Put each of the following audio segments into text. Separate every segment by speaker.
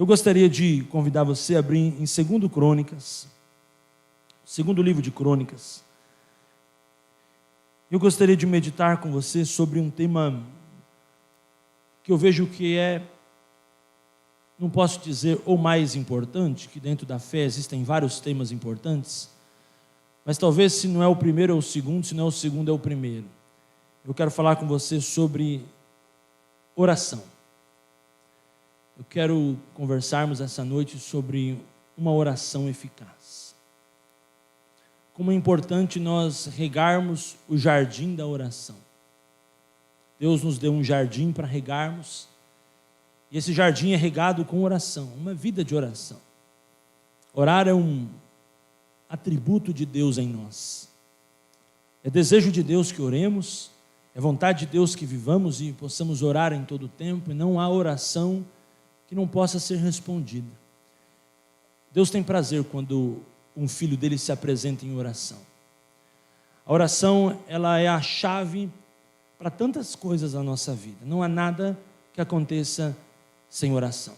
Speaker 1: Eu gostaria de convidar você a abrir em 2 Crônicas, segundo livro de Crônicas. Eu gostaria de meditar com você sobre um tema que eu vejo que não posso dizer o mais importante, que dentro da fé existem vários temas importantes, mas talvez se não é o primeiro é o segundo, se não é o segundo é o primeiro. Eu quero falar com você sobre oração. Eu quero conversarmos essa noite sobre uma oração eficaz. Como é importante nós regarmos o jardim da oração. Deus nos deu um jardim para regarmos, e esse jardim é regado com oração, uma vida de oração. Orar é um atributo de Deus em nós. É desejo de Deus que oremos, é vontade de Deus que vivamos e possamos orar em todo o tempo, e não há oração que não possa ser respondida. Deus tem prazer quando um filho dele se apresenta em oração. A oração, ela é a chave para tantas coisas na nossa vida. Não há nada que aconteça sem oração.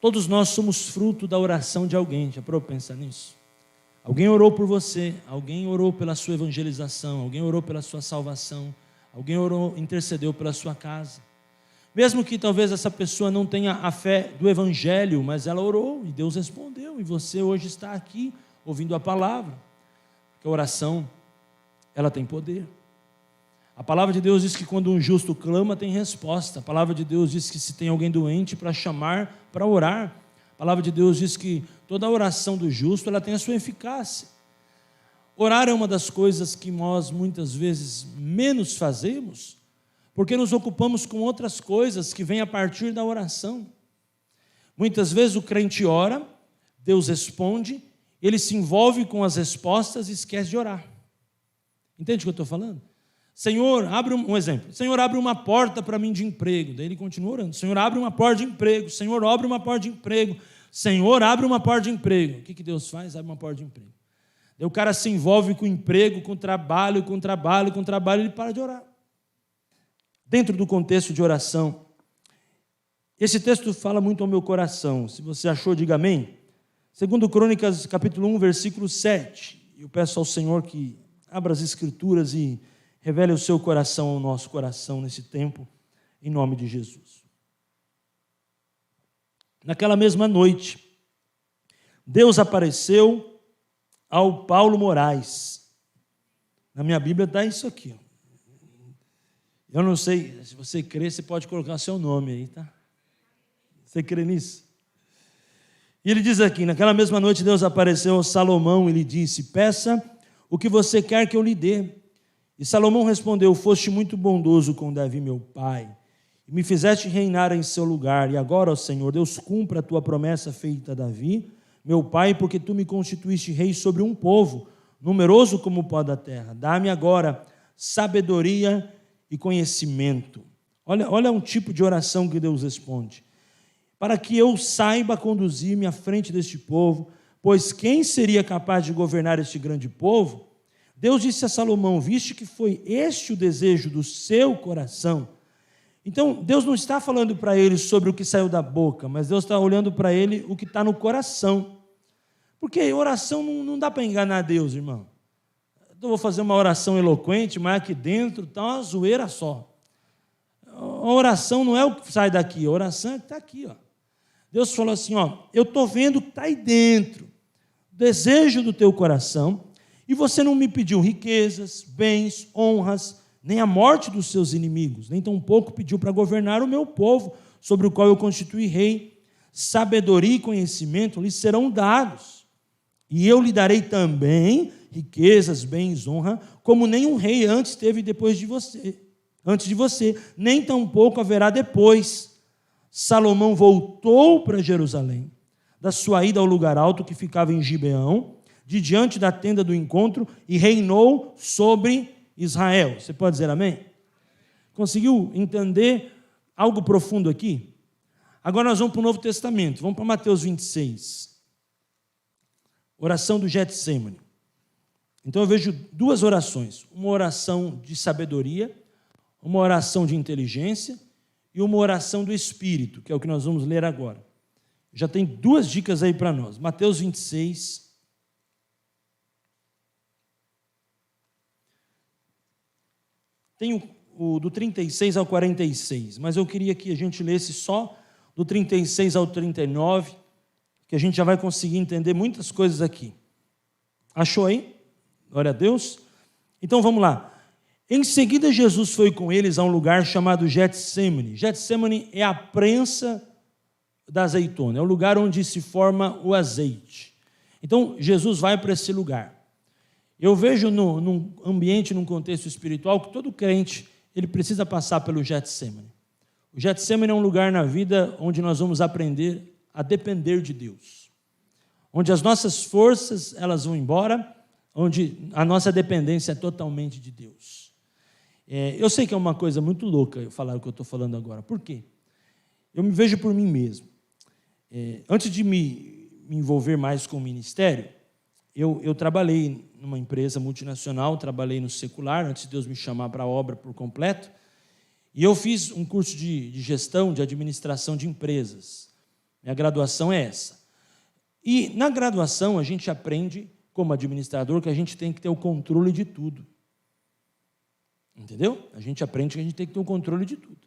Speaker 1: Todos nós somos fruto da oração de alguém. Já parou para pensar nisso? Alguém orou por você, alguém orou pela sua evangelização, alguém orou pela sua salvação, alguém orou, intercedeu pela sua casa. Mesmo que talvez essa pessoa não tenha a fé do evangelho, mas ela orou e Deus respondeu, e você hoje está aqui ouvindo a palavra. Porque a oração, ela tem poder. A palavra de Deus diz que quando um justo clama, tem resposta. A palavra de Deus diz que se tem alguém doente, para chamar, para orar. A palavra de Deus diz que toda a oração do justo, ela tem a sua eficácia. Orar é uma das coisas que nós muitas vezes menos fazemos, porque nos ocupamos com outras coisas que vêm a partir da oração. Muitas vezes o crente ora, Deus responde, ele se envolve com as respostas e esquece de orar. Entende o que eu estou falando? Senhor, abre um exemplo. Senhor, abre uma porta para mim de emprego. Daí ele continua orando. Senhor, abre uma porta de emprego. Senhor, abre uma porta de emprego. Senhor, abre uma porta de emprego. O que Deus faz? Abre uma porta de emprego. Daí o cara se envolve com o emprego, com o trabalho, ele para de orar. Dentro do contexto de oração, esse texto fala muito ao meu coração. Se você achou, diga amém. 2 Crônicas, capítulo 1, versículo 7. Eu peço ao Senhor que abra as Escrituras e revele o seu coração ao nosso coração nesse tempo, em nome de Jesus. Naquela mesma noite, Deus apareceu ao Paulo Moraes. Na minha Bíblia está isso aqui, ó. Eu não sei, se você crê, você pode colocar seu nome aí, tá? Você crê nisso? E ele diz aqui, naquela mesma noite Deus apareceu a Salomão e lhe disse, peça o que você quer que eu lhe dê. E Salomão respondeu, foste muito bondoso com Davi meu pai, e me fizeste reinar em seu lugar, e agora, ó Senhor, Deus cumpra a tua promessa feita a Davi, meu pai, porque tu me constituíste rei sobre um povo, numeroso como o pó da terra. Dá-me agora sabedoria e conhecimento. Olha um tipo de oração que Deus responde. Para que eu saiba conduzir-me à frente deste povo, pois quem seria capaz de governar este grande povo? Deus disse a Salomão, viste que foi este o desejo do seu coração. Então, Deus não está falando para ele sobre o que saiu da boca, mas Deus está olhando para ele o que está no coração. Porque oração não dá para enganar Deus, irmão. Eu vou fazer uma oração eloquente, mas aqui dentro está uma zoeira só. A oração não é o que sai daqui, a oração é o que está aqui, ó. Deus falou assim, ó, eu estou vendo o que está aí dentro, desejo do teu coração, e você não me pediu riquezas, bens, honras, nem a morte dos seus inimigos, nem tampouco pediu para governar o meu povo, sobre o qual eu constituí rei. Sabedoria e conhecimento lhe serão dados, e eu lhe darei também riquezas, bens, honra, como nenhum rei antes teve depois de você, antes de você, nem tampouco haverá depois. Salomão voltou para Jerusalém, da sua ida ao lugar alto que ficava em Gibeão, de diante da tenda do encontro, e reinou sobre Israel. Você pode dizer amém? Conseguiu entender algo profundo aqui? Agora nós vamos para o Novo Testamento, vamos para Mateus 26. Oração do Getsemane. Então eu vejo duas orações, uma oração de sabedoria, uma oração de inteligência e uma oração do Espírito, que é o que nós vamos ler agora. Já tem 2 dicas aí para nós. Mateus 26. Tem o do 36 ao 46, mas eu queria que a gente lesse só do 36 ao 39, que a gente já vai conseguir entender muitas coisas aqui. Achou aí? Glória a Deus. Então vamos lá. Em seguida, Jesus foi com eles a um lugar chamado Getsêmani. Getsêmani é a prensa da azeitona, é o lugar onde se forma o azeite. Então, Jesus vai para esse lugar. Eu vejo num ambiente, num contexto espiritual, que todo crente ele precisa passar pelo Getsêmani. O Getsêmani é um lugar na vida onde nós vamos aprender a depender de Deus. Onde as nossas forças elas vão embora, onde a nossa dependência é totalmente de Deus. Eu sei que é uma coisa muito louca eu falar o que eu estou falando agora. Por quê? Eu me vejo por mim mesmo. Antes de me envolver mais com o ministério, eu trabalhei numa empresa multinacional, trabalhei no secular, antes de Deus me chamar para a obra por completo, e eu fiz um curso de gestão, de administração de empresas. Minha graduação é essa. E na graduação a gente aprende, como administrador, que a gente tem que ter o controle de tudo. Entendeu? A gente aprende que a gente tem que ter o controle de tudo.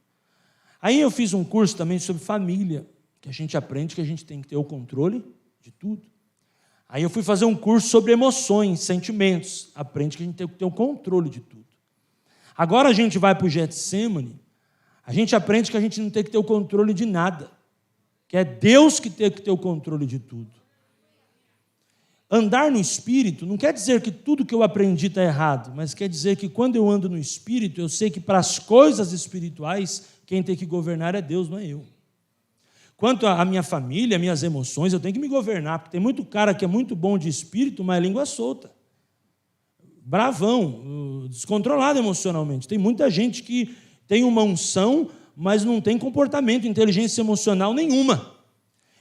Speaker 1: Aí eu fiz um curso também sobre família, que a gente aprende que a gente tem que ter o controle de tudo. Aí eu fui fazer um curso sobre emoções, sentimentos, aprende que a gente tem que ter o controle de tudo. Agora a gente vai para o Getsêmani, a gente aprende que a gente não tem que ter o controle de nada, que é Deus que tem que ter o controle de tudo. Andar no Espírito não quer dizer que tudo que eu aprendi está errado, mas quer dizer que quando eu ando no Espírito, eu sei que para as coisas espirituais, quem tem que governar é Deus, não é eu. Quanto à minha família, às minhas emoções, eu tenho que me governar, porque tem muito cara que é muito bom de espírito, mas é língua solta. Bravão, descontrolado emocionalmente. Tem muita gente que tem uma unção, mas não tem comportamento, inteligência emocional nenhuma.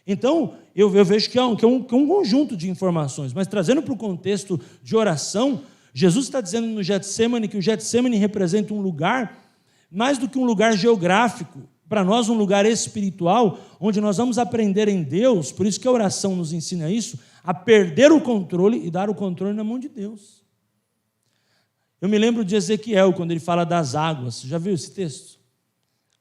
Speaker 1: Então, eu vejo que é um conjunto de informações, mas trazendo para o contexto de oração, Jesus está dizendo no Getsêmani que o Getsêmani representa um lugar, mais do que um lugar geográfico, para nós um lugar espiritual, onde nós vamos aprender em Deus, por isso que a oração nos ensina isso, a perder o controle e dar o controle na mão de Deus. Eu me lembro de Ezequiel, quando ele fala das águas, você já viu esse texto?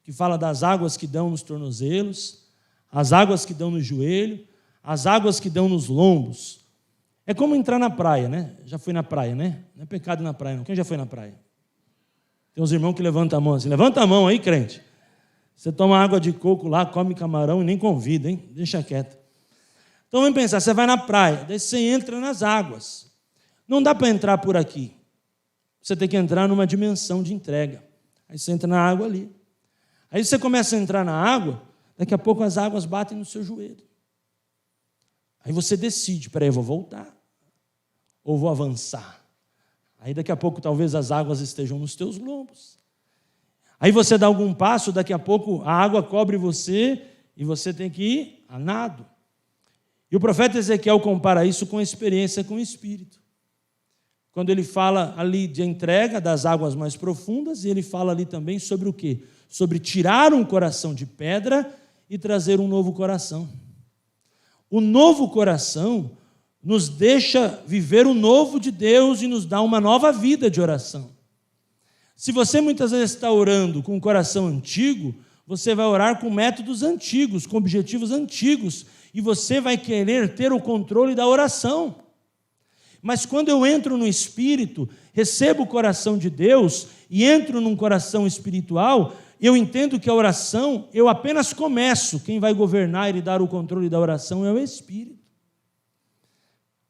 Speaker 1: Que fala das águas que dão nos tornozelos, as águas que dão no joelho, as águas que dão nos lombos. É como entrar na praia, né? Já fui na praia, né? Não é pecado ir na praia, não. Quem já foi na praia? Tem uns irmãos que levantam a mão assim, levanta a mão aí, crente. Você toma água de coco lá, come camarão e nem convida, hein? Deixa quieto. Então vamos pensar, você vai na praia, daí você entra nas águas. Não dá para entrar por aqui. Você tem que entrar numa dimensão de entrega. Aí você entra na água ali. Aí você começa a entrar na água, daqui a pouco as águas batem no seu joelho. Aí você decide, peraí, eu vou voltar ou vou avançar. Aí daqui a pouco talvez as águas estejam nos teus lombos. Aí você dá algum passo, daqui a pouco a água cobre você e você tem que ir a nado. E o profeta Ezequiel compara isso com a experiência com o Espírito. Quando ele fala ali de entrega das águas mais profundas, e ele fala ali também sobre o quê? Sobre tirar um coração de pedra e trazer um novo coração. O novo coração nos deixa viver o novo de Deus e nos dá uma nova vida de oração. Se você muitas vezes está orando com um coração antigo, você vai orar com métodos antigos, com objetivos antigos, e você vai querer ter o controle da oração. Mas quando eu entro no Espírito, recebo o coração de Deus e entro num coração espiritual, eu entendo que a oração, eu apenas começo, quem vai governar e dar o controle da oração é o Espírito.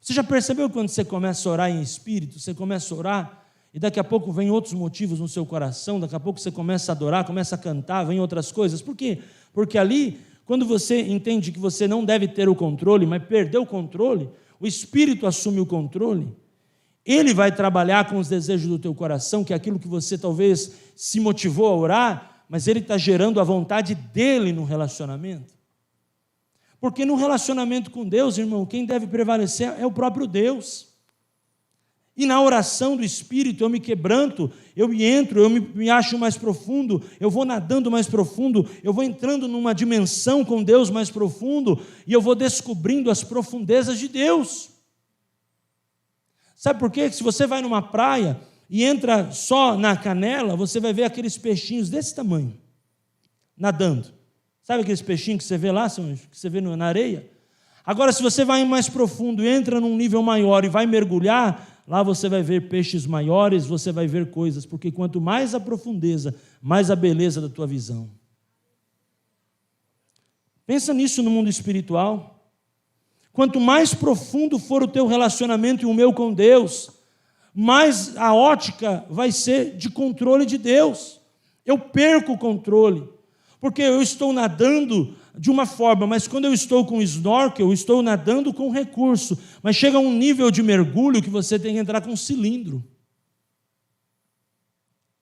Speaker 1: Você já percebeu quando você começa a orar em Espírito, você começa a orar, e daqui a pouco vem outros motivos no seu coração, daqui a pouco você começa a adorar, começa a cantar, vem outras coisas. Por quê? Porque ali, quando você entende que você não deve ter o controle, mas perdeu o controle, o Espírito assume o controle, ele vai trabalhar com os desejos do teu coração, que é aquilo que você talvez se motivou a orar, mas ele está gerando a vontade dele no relacionamento. Porque no relacionamento com Deus, irmão, quem deve prevalecer é o próprio Deus. E na oração do Espírito eu me quebranto, eu entro, eu me acho mais profundo, eu vou nadando mais profundo, eu vou entrando numa dimensão com Deus mais profundo, e eu vou descobrindo as profundezas de Deus. Sabe por quê? Se você vai numa praia e entra só na canela, você vai ver aqueles peixinhos desse tamanho, nadando. Sabe aqueles peixinhos que você vê lá, que você vê na areia? Agora, se você vai mais profundo, entra num nível maior e vai mergulhar, lá você vai ver peixes maiores, você vai ver coisas, porque quanto mais a profundeza, mais a beleza da tua visão. Pensa nisso no mundo espiritual. Quanto mais profundo for o teu relacionamento e o meu com Deus, mais a ótica vai ser de controle de Deus. Eu perco o controle, porque eu estou nadando de uma forma, mas quando eu estou com snorkel, eu estou nadando com recurso, mas chega a um nível de mergulho que você tem que entrar com um cilindro. Não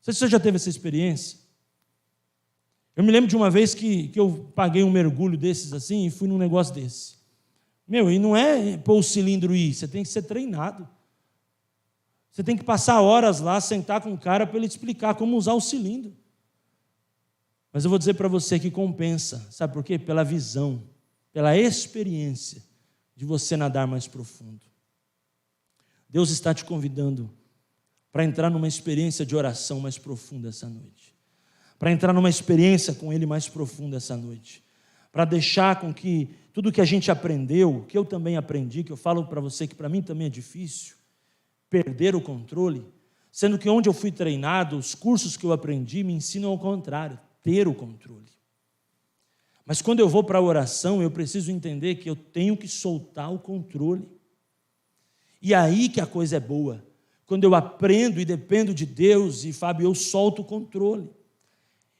Speaker 1: sei se você já teve essa experiência. Eu me lembro de uma vez que eu paguei um mergulho desses assim e fui num negócio desse. E não é pôr o cilindro e ir, você tem que ser treinado. Você tem que passar horas lá, sentar com o cara para ele explicar como usar o cilindro. Mas eu vou dizer para você que compensa, sabe por quê? Pela visão, pela experiência de você nadar mais profundo. Deus está te convidando para entrar numa experiência de oração mais profunda essa noite, para entrar numa experiência com Ele mais profunda essa noite, para deixar com que tudo que a gente aprendeu, que eu também aprendi, que eu falo para você que para mim também é difícil, perder o controle, sendo que onde eu fui treinado, os cursos que eu aprendi me ensinam ao contrário, ter o controle. Mas quando eu vou para a oração, eu preciso entender que eu tenho que soltar o controle. E aí que a coisa é boa. Quando eu aprendo e dependo de Deus, e Fábio, eu solto o controle.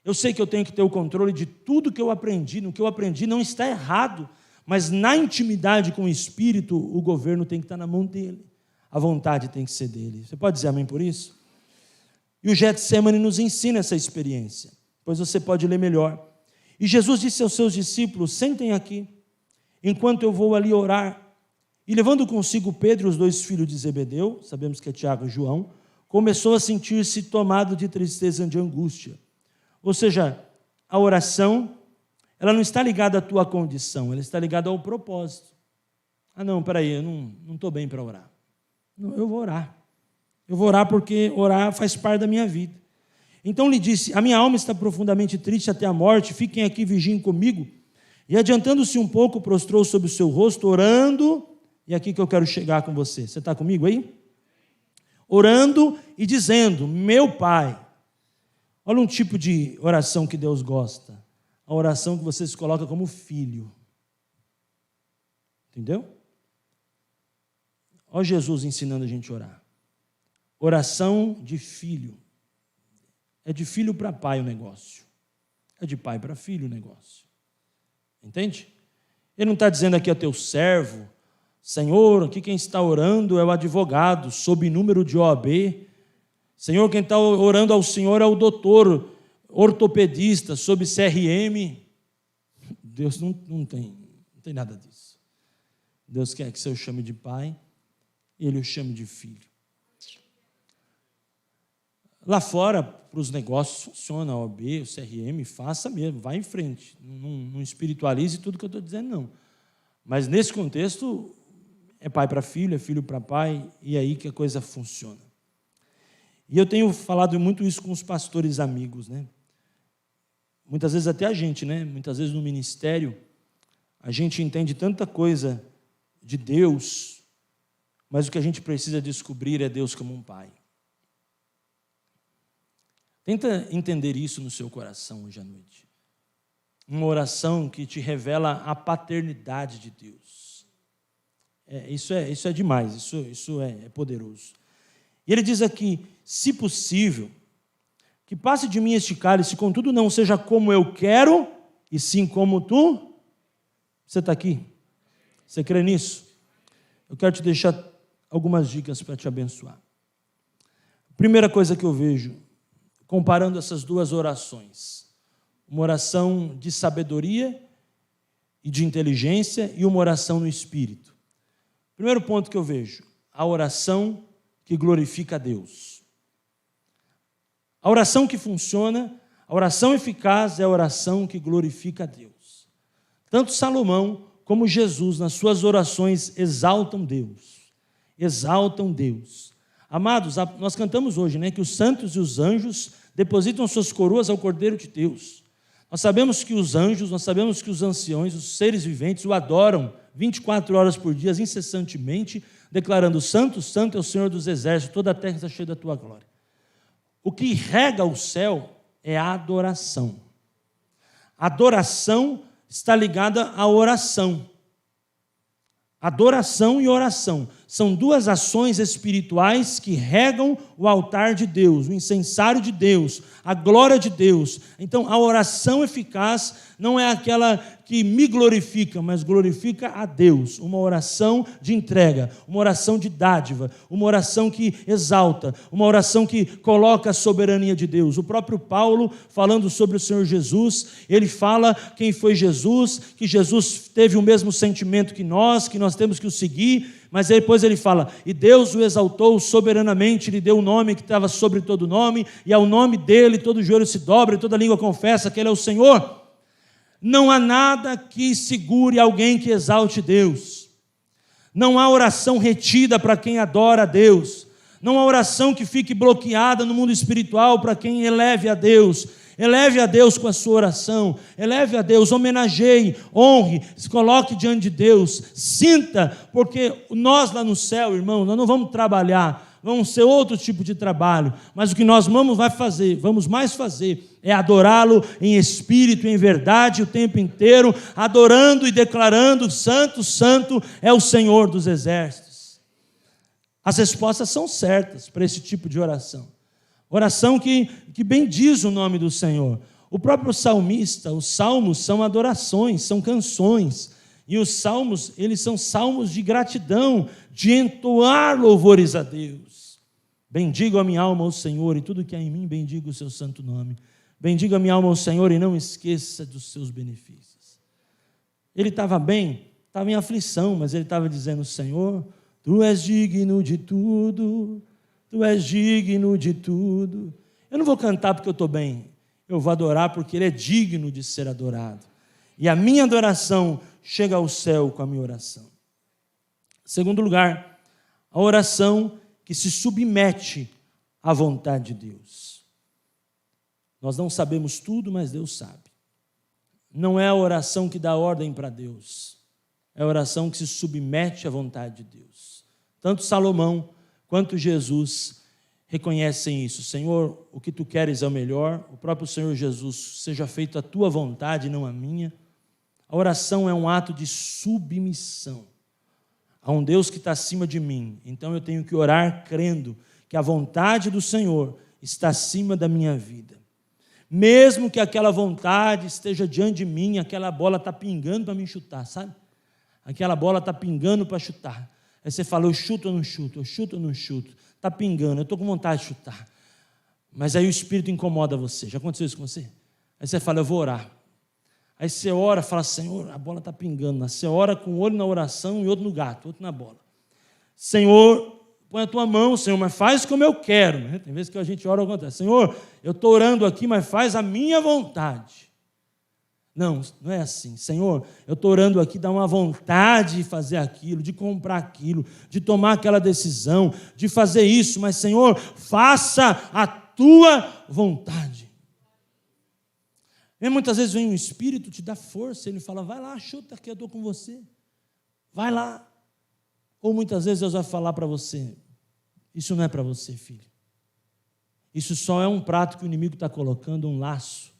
Speaker 1: Eu sei que eu tenho que ter o controle de tudo que eu aprendi. No que eu aprendi não está errado, mas na intimidade com o Espírito, o governo tem que estar na mão dele. A vontade tem que ser dele. Você pode dizer amém por isso? E o Getsemane nos ensina essa experiência. Pois você pode ler melhor. E Jesus disse aos seus discípulos: sentem aqui, enquanto eu vou ali orar. E levando consigo Pedro e os 2 filhos de Zebedeu, sabemos que é Tiago e João, começou a sentir-se tomado de tristeza e de angústia. Ou seja, a oração, ela não está ligada à tua condição, ela está ligada ao propósito. Ah não, peraí, eu não estou bem para orar. Não, eu vou orar. Eu vou orar porque orar faz parte da minha vida. Então lhe disse: a minha alma está profundamente triste até a morte, fiquem aqui, vigiem comigo. E adiantando-se um pouco, prostrou sobre o seu rosto, orando, e aqui que eu quero chegar com você. Você está comigo aí? Orando e dizendo: meu Pai. Olha um tipo de oração que Deus gosta. A oração que você se coloca como filho. Entendeu? Olha Jesus ensinando a gente a orar. Oração de filho. É de filho para pai o negócio. É de pai para filho o negócio. Entende? Ele não está dizendo aqui a teu servo: Senhor, aqui quem está orando é o advogado, sob número de OAB. Senhor, quem está orando ao Senhor é o doutor ortopedista, sob CRM. Deus não tem nada disso. Deus quer que você o chame de pai e Ele o chame de filho. Lá fora, para os negócios, funciona a OAB, o CRM, faça mesmo, vá em frente. Não espiritualize tudo que eu estou dizendo, não. Mas nesse contexto, é pai para filho, é filho para pai, e é aí que a coisa funciona. E eu tenho falado muito isso com os pastores amigos, né? Muitas vezes até a gente, né? Muitas vezes no ministério, a gente entende tanta coisa de Deus, mas o que a gente precisa descobrir é Deus como um pai. Tenta entender isso no seu coração hoje à noite. Uma oração que te revela a paternidade de Deus. Isso é demais, isso é poderoso. E ele diz aqui: se possível, que passe de mim este cálice, contudo não seja como eu quero, e sim como tu. Você está aqui? Você crê nisso? Eu quero te deixar algumas dicas para te abençoar. Primeira coisa que eu vejo, comparando essas duas orações, uma oração de sabedoria e de inteligência e uma oração no Espírito. Primeiro ponto que eu vejo, a oração que glorifica a Deus. A oração que funciona, a oração eficaz é a oração que glorifica a Deus. Tanto Salomão como Jesus, nas suas orações, exaltam Deus. Exaltam Deus. Amados, nós cantamos hoje, né, que os santos e os anjos depositam suas coroas ao Cordeiro de Deus. Nós sabemos que os anjos, nós sabemos que os anciões, os seres viventes o adoram 24 horas por dia, incessantemente, declarando: Santo, Santo é o Senhor dos exércitos, toda a terra está cheia da tua glória. O que rega o céu é a adoração. A adoração está ligada à oração. Adoração e oração são duas ações espirituais que regam o altar de Deus, o incensário de Deus, a glória de Deus. Então, a oração eficaz não é aquela que me glorifica, mas glorifica a Deus. Uma oração de entrega, uma oração de dádiva, uma oração que exalta, uma oração que coloca a soberania de Deus. O próprio Paulo, falando sobre o Senhor Jesus, ele fala quem foi Jesus, que Jesus teve o mesmo sentimento que nós temos que o seguir, mas depois ele fala: e Deus o exaltou soberanamente, lhe deu um nome que estava sobre todo nome, e ao nome dele todo joelho se dobra e toda língua confessa que ele é o Senhor. Não há nada que segure alguém que exalte Deus. Não há oração retida para quem adora a Deus. Não há oração que fique bloqueada no mundo espiritual para quem eleve a Deus. Eleve a Deus com a sua oração, eleve a Deus, homenageie, honre, se coloque diante de Deus, sinta, porque nós lá no céu, irmão, nós não vamos trabalhar, vamos ser outro tipo de trabalho, mas o que nós vamos mais fazer é adorá-lo em espírito e em verdade o tempo inteiro, adorando e declarando: Santo, Santo é o Senhor dos exércitos. As respostas são certas para esse tipo de oração. Oração que bendiz o nome do Senhor. O próprio salmista, os salmos são adorações, são canções. E os salmos, eles são salmos de gratidão, de entoar louvores a Deus. Bendigo a minha alma ao Senhor, e tudo que há em mim, bendigo o seu santo nome. Bendiga a minha alma ao Senhor e não esqueça dos seus benefícios. Ele estava bem, estava em aflição, mas ele estava dizendo: Senhor, tu és digno de tudo. Tu és digno de tudo. Eu não vou cantar porque eu estou bem. Eu vou adorar porque Ele é digno de ser adorado. E a minha adoração chega ao céu com a minha oração. Segundo lugar, a oração que se submete à vontade de Deus. Nós não sabemos tudo, mas Deus sabe. Não é a oração que dá ordem para Deus. É a oração que se submete à vontade de Deus. Tanto Salomão quanto Jesus reconhecem isso. Senhor, o que tu queres é o melhor. O próprio Senhor Jesus: seja feita a tua vontade, não a minha. A oração é um ato de submissão a um Deus que está acima de mim. Então eu tenho que orar crendo que a vontade do Senhor está acima da minha vida. Mesmo que aquela vontade esteja diante de mim, aquela bola está pingando para me chutar, sabe? Aquela bola está pingando para chutar. Aí você fala: eu chuto ou não chuto? Eu chuto ou não chuto? Está pingando, eu estou com vontade de chutar. Mas aí o Espírito incomoda você. Já aconteceu isso com você? Aí você fala: eu vou orar. Aí você ora, fala: Senhor, a bola está pingando. Você ora com um olho na oração e outro no gato, outro na bola. Senhor, põe a tua mão, Senhor, mas faz como eu quero. Né? Tem vezes que a gente ora ao contrário: Senhor, eu estou orando aqui, mas faz a minha vontade. Não, não é assim. Senhor, eu estou orando aqui, dá uma vontade de fazer aquilo, de comprar aquilo, de tomar aquela decisão, de fazer isso, mas, Senhor, faça a tua vontade. E muitas vezes vem um Espírito, te dá força, ele fala: vai lá, chuta que eu estou com você. Vai lá. Ou muitas vezes Deus vai falar para você: isso não é para você, filho. Isso só é um prato que o inimigo está colocando, um laço,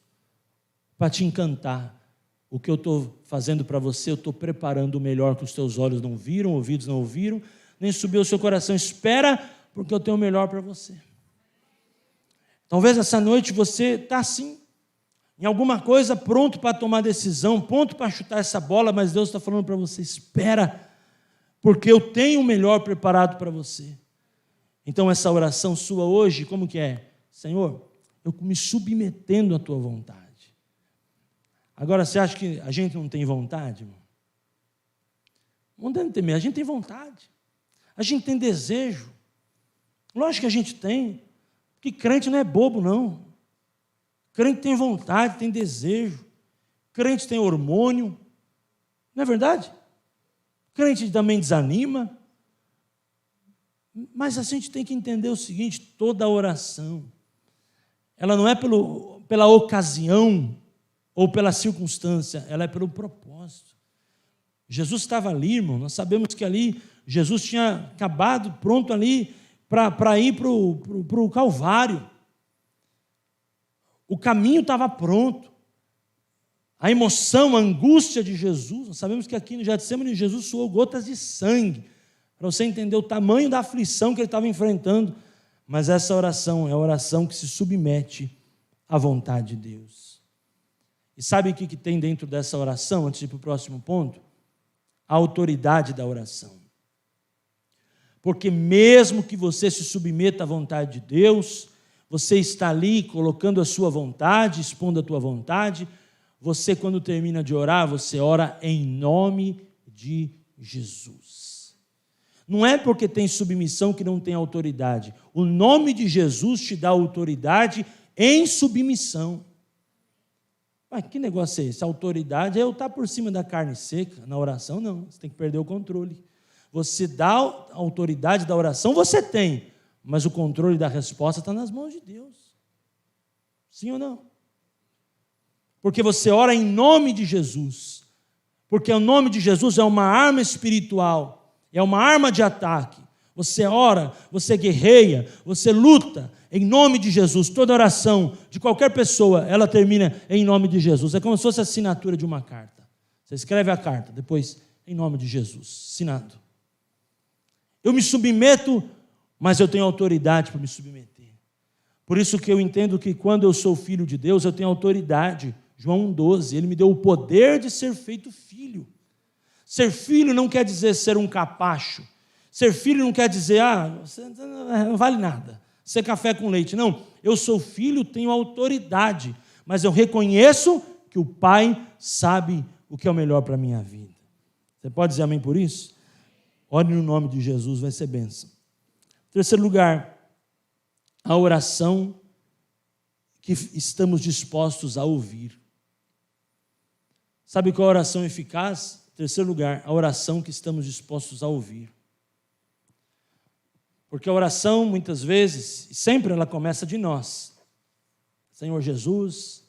Speaker 1: para te encantar. O que eu estou fazendo para você, eu estou preparando o melhor que os teus olhos não viram, ouvidos não ouviram, nem subiu ao seu coração. Espera, porque eu tenho o melhor para você. Talvez essa noite você está assim, em alguma coisa, pronto para tomar decisão, pronto para chutar essa bola, mas Deus está falando para você: espera, porque eu tenho o melhor preparado para você. Então essa oração sua hoje, como que é? Senhor, eu me submetendo à tua vontade. Agora, você acha que a gente não tem vontade, irmão? Não deve ter medo, a gente tem vontade. A gente tem desejo. Lógico que a gente tem, porque crente não é bobo, não. Crente tem vontade, tem desejo. Crente tem hormônio. Não é verdade? Crente também desanima. Mas a gente tem que entender o seguinte: toda oração, ela não é pela ocasião ou pela circunstância, ela é pelo propósito. Jesus estava ali, irmão, nós sabemos que ali Jesus tinha acabado, pronto ali, para ir para o Calvário. O caminho estava pronto. A emoção, a angústia de Jesus, nós sabemos que aqui no Getsemane Jesus suou gotas de sangue, para você entender o tamanho da aflição que ele estava enfrentando. Mas essa oração é a oração que se submete à vontade de Deus. E sabe o que tem dentro dessa oração, antes de ir para o próximo ponto? A autoridade da oração. Porque mesmo que você se submeta à vontade de Deus, você está ali colocando a sua vontade, expondo a tua vontade, você, quando termina de orar, você ora em nome de Jesus. Não é porque tem submissão que não tem autoridade. O nome de Jesus te dá autoridade em submissão. Mas que negócio é esse? A autoridade é eu estar por cima da carne seca. Na oração, não. Você tem que perder o controle. Você dá a autoridade da oração, você tem. Mas o controle da resposta está nas mãos de Deus. Sim ou não? Porque você ora em nome de Jesus. Porque o nome de Jesus é uma arma espiritual. É uma arma de ataque. Você ora, você guerreia, você luta em nome de Jesus. Toda oração de qualquer pessoa, ela termina em nome de Jesus. É como se fosse a assinatura de uma carta. Você escreve a carta, depois, em nome de Jesus, assinado. Eu me submeto, mas eu tenho autoridade para me submeter. Por isso que eu entendo que quando eu sou filho de Deus, eu tenho autoridade. João 1,12, ele me deu o poder de ser feito filho. Ser filho não quer dizer ser um capacho. Ser filho não quer dizer, você não vale nada, ser café com leite. Não, eu sou filho, tenho autoridade, mas eu reconheço que o Pai sabe o que é o melhor para a minha vida. Você pode dizer amém por isso? Ore no nome de Jesus, vai ser bênção. Terceiro lugar, a oração que estamos dispostos a ouvir. Sabe qual é a oração eficaz? Terceiro lugar, a oração que estamos dispostos a ouvir. Porque a oração, muitas vezes, e sempre ela começa de nós. Senhor Jesus,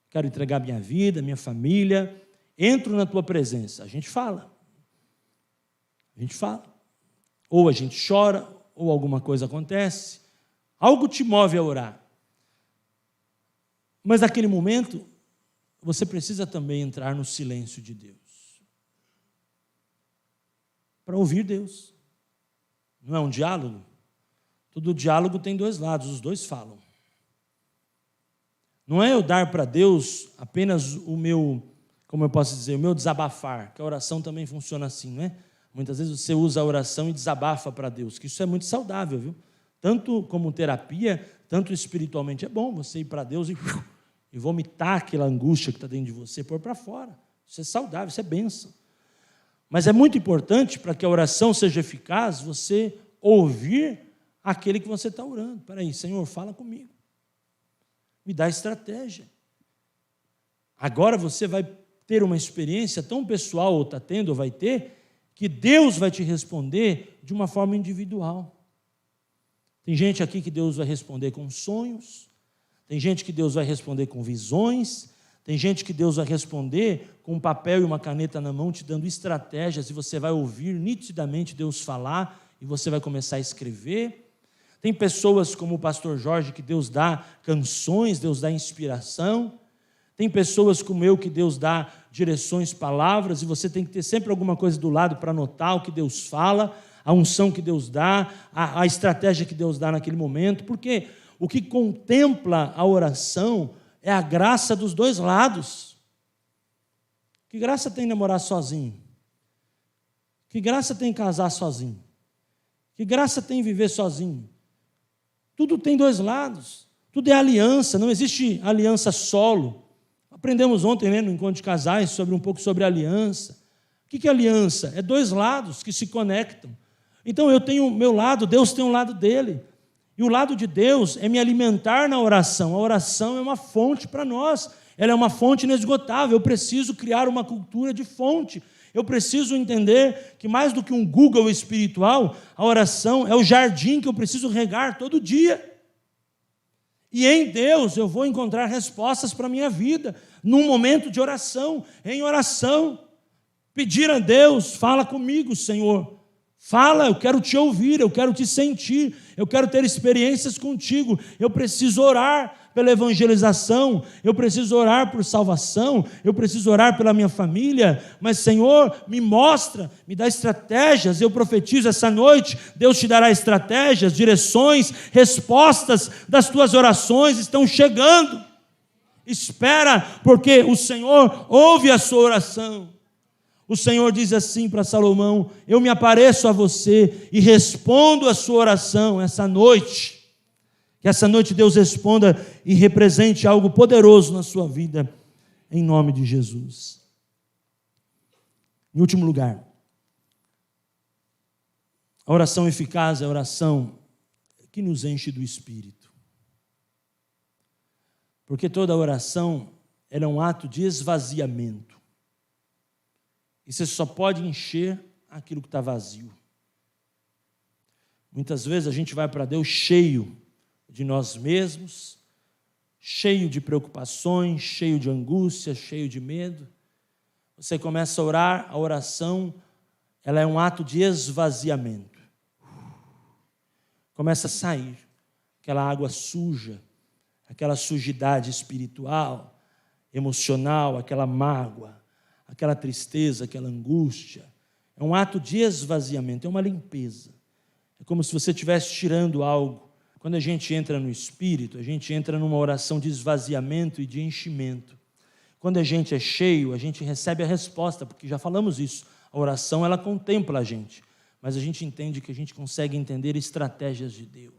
Speaker 1: quero entregar minha vida, minha família, entro na tua presença. A gente fala. Ou a gente chora, ou alguma coisa acontece. Algo te move a orar. Mas naquele momento, você precisa também entrar no silêncio de Deus. Para ouvir Deus. Não é um diálogo? Todo diálogo tem dois lados, os dois falam. Não é eu dar para Deus apenas o meu, como eu posso dizer, o meu desabafar, que a oração também funciona assim, não é? Muitas vezes você usa a oração e desabafa para Deus, que isso é muito saudável, viu? Tanto como terapia, tanto espiritualmente é bom você ir para Deus e vomitar aquela angústia que está dentro de você, pôr para fora. Isso é saudável, isso é bênção. Mas é muito importante, para que a oração seja eficaz, você ouvir aquele que você está orando. Espera aí, Senhor, fala comigo. Me dá estratégia. Agora você vai ter uma experiência tão pessoal, ou está tendo, ou vai ter, que Deus vai te responder de uma forma individual. Tem gente aqui que Deus vai responder com sonhos, tem gente que Deus vai responder com visões, tem gente que Deus vai responder com um papel e uma caneta na mão, te dando estratégias, e você vai ouvir nitidamente Deus falar, e você vai começar a escrever. Tem pessoas como o pastor Jorge, que Deus dá canções, Deus dá inspiração. Tem pessoas como eu, que Deus dá direções, palavras, e você tem que ter sempre alguma coisa do lado para anotar o que Deus fala, a unção que Deus dá, a estratégia que Deus dá naquele momento, porque o que contempla a oração é a graça dos dois lados. Que graça tem namorar sozinho? Que graça tem casar sozinho? Que graça tem viver sozinho? Tudo tem dois lados. Tudo é aliança, não existe aliança solo. Aprendemos ontem, né, no encontro de casais, um pouco sobre aliança. O que é aliança? É dois lados que se conectam. Então eu tenho o meu lado, Deus tem um lado dele. E o lado de Deus é me alimentar na oração. A oração é uma fonte para nós. Ela é uma fonte inesgotável. Eu preciso criar uma cultura de fonte. Eu preciso entender que mais do que um Google espiritual, a oração é o jardim que eu preciso regar todo dia. E em Deus eu vou encontrar respostas para a minha vida, num momento de oração, em oração. Pedir a Deus, fala comigo, Senhor. Fala, eu quero te ouvir, eu quero te sentir, eu quero ter experiências contigo. Eu preciso orar pela evangelização, eu preciso orar por salvação, eu preciso orar pela minha família, mas Senhor, me mostra, me dá estratégias. Eu profetizo essa noite, Deus te dará estratégias, direções, respostas das tuas orações estão chegando. Espera, porque o Senhor ouve a sua oração. O Senhor diz assim para Salomão: eu me apareço a você e respondo a sua oração essa noite. Que essa noite Deus responda e represente algo poderoso na sua vida, em nome de Jesus. Em último lugar, a oração eficaz é a oração que nos enche do Espírito. Porque toda oração ela é um ato de esvaziamento. E você só pode encher aquilo que está vazio. Muitas vezes a gente vai para Deus cheio de nós mesmos, cheio de preocupações, cheio de angústia, cheio de medo. Você começa a orar, a oração, ela é um ato de esvaziamento. Começa a sair aquela água suja, aquela sujidade espiritual, emocional, aquela mágoa, aquela tristeza, aquela angústia. É um ato de esvaziamento, é uma limpeza. É como se você estivesse tirando algo. Quando a gente entra no Espírito, a gente entra numa oração de esvaziamento e de enchimento. Quando a gente é cheio, a gente recebe a resposta, porque já falamos isso. A oração, ela contempla a gente, mas a gente entende que a gente consegue entender estratégias de Deus.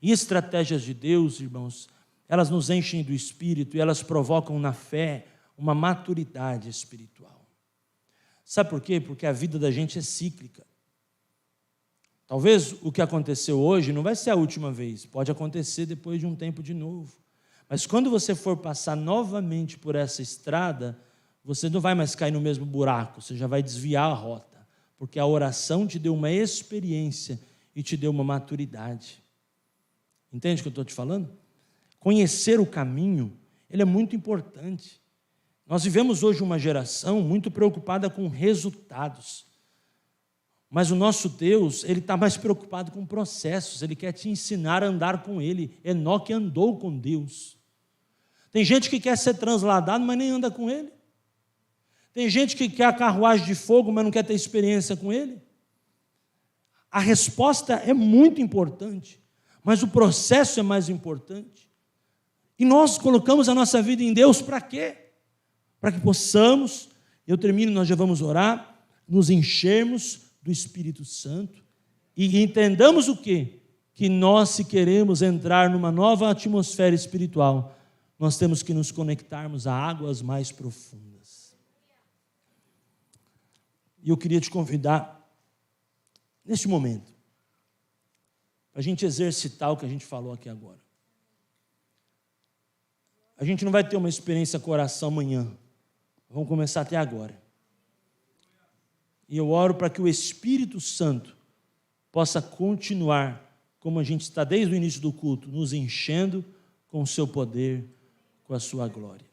Speaker 1: E estratégias de Deus, irmãos, elas nos enchem do Espírito e elas provocam na fé uma maturidade espiritual. Sabe por quê? Porque a vida da gente é cíclica. Talvez o que aconteceu hoje não vai ser a última vez, pode acontecer depois de um tempo de novo. Mas quando você for passar novamente por essa estrada, você não vai mais cair no mesmo buraco, você já vai desviar a rota, porque a oração te deu uma experiência e te deu uma maturidade. Entende o que eu estou te falando? Conhecer o caminho, ele é muito importante. Nós vivemos hoje uma geração muito preocupada com resultados. Mas o nosso Deus, Ele está mais preocupado com processos. Ele quer te ensinar a andar com Ele. Enoque andou com Deus. Tem gente que quer ser transladado, mas nem anda com Ele. Tem gente que quer a carruagem de fogo, mas não quer ter experiência com Ele. A resposta é muito importante, mas o processo é mais importante. E nós colocamos a nossa vida em Deus para quê? Para que possamos, eu termino, nós já vamos orar, nos enchermos do Espírito Santo e entendamos o quê? Que nós, se queremos entrar numa nova atmosfera espiritual, nós temos que nos conectarmos a águas mais profundas. E eu queria te convidar, neste momento, para a gente exercitar o que a gente falou aqui agora. A gente não vai ter uma experiência com oração amanhã. Vamos começar até agora. E eu oro para que o Espírito Santo possa continuar, como a gente está desde o início do culto, nos enchendo com o seu poder, com a sua glória.